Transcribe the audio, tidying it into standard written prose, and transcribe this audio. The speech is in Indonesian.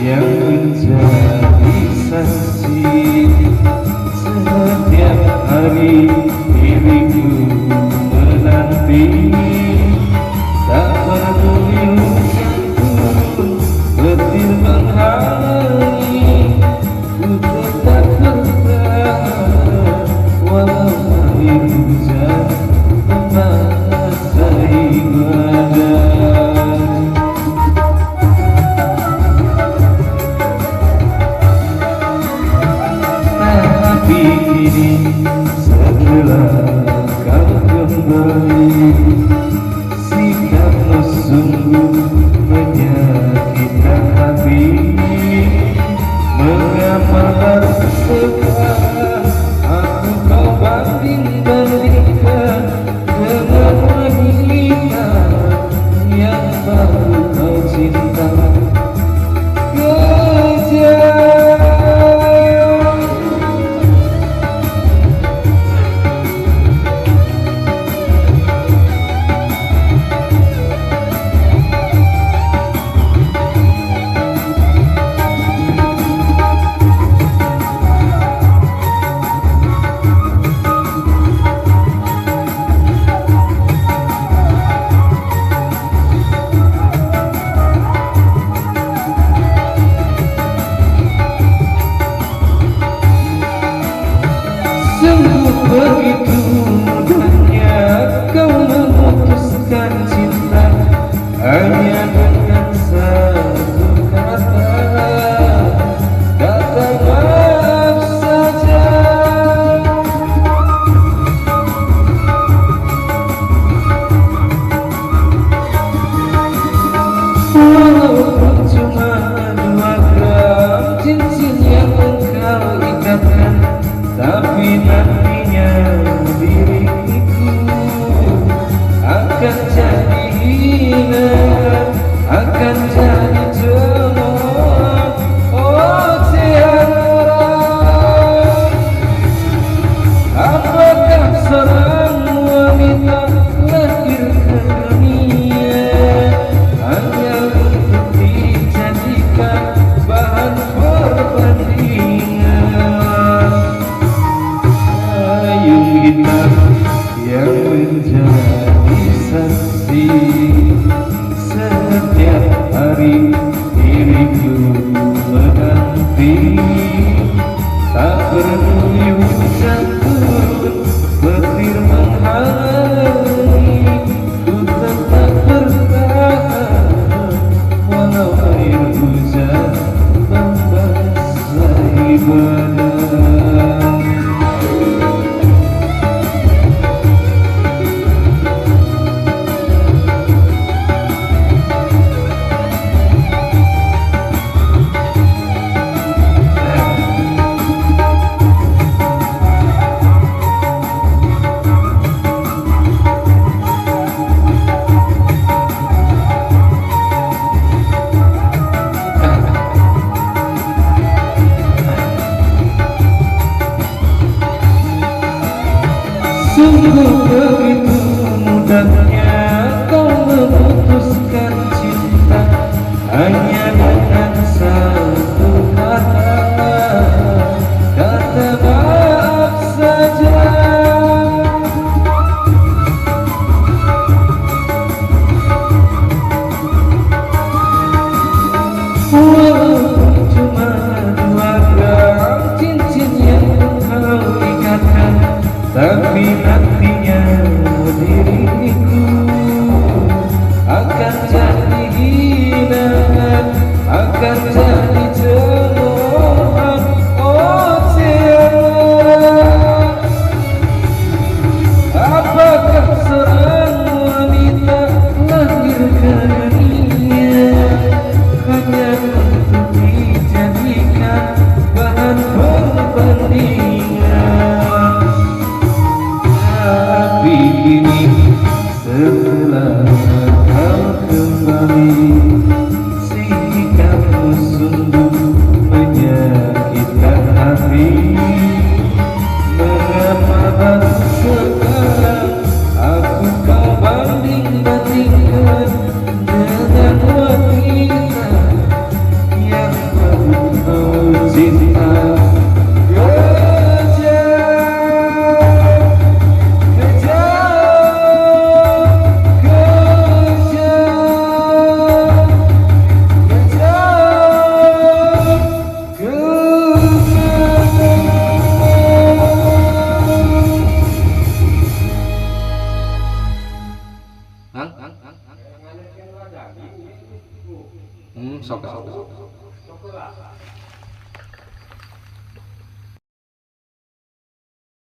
yang menjadi saksi setiap hari diriku menanti. Tak peduli hujan petir menghalangi, ku tetap bertahan walau air hujan membasahi badan. Tapi kini setelah kau kembali, sikapmu sungguh menyakitkan hati. Mengapa harus sekarang aku kau banding-bandingkan dengan wanita yang baru kau cinta? Sungguh begitu mudahnya kau memutuskan cinta hanya dengan satu kata, kata maaf saja. Walaupun cuma 2 gram cincin yang engkau ikatkan, tapi nantinya diriku akan jadi hina, akan jadi cemooh. Oh Tiara, apakah seorang wanita lahir ke dunia hanya untuk dijadikan bahan perbandingan? Hitam yang menjadi saksi setiap hari diriku menanti. Tak peduli hujan turun petir menghalangi, ku tetap bertahan walau air hujan membasahi badan. Sungguh begitu mudahnya kau memutuskan cinta hanya dengan satu kata, kata maaf saja. Walaupun cuma 2 gram cincin yang engkau ikatkan, tapi nantinya diriku akan jadi hina, akan jadi cemooh. Oh Tiara, apakah seorang wanita lahir ke dunia hanya untuk dijadikan bahan perbandingan?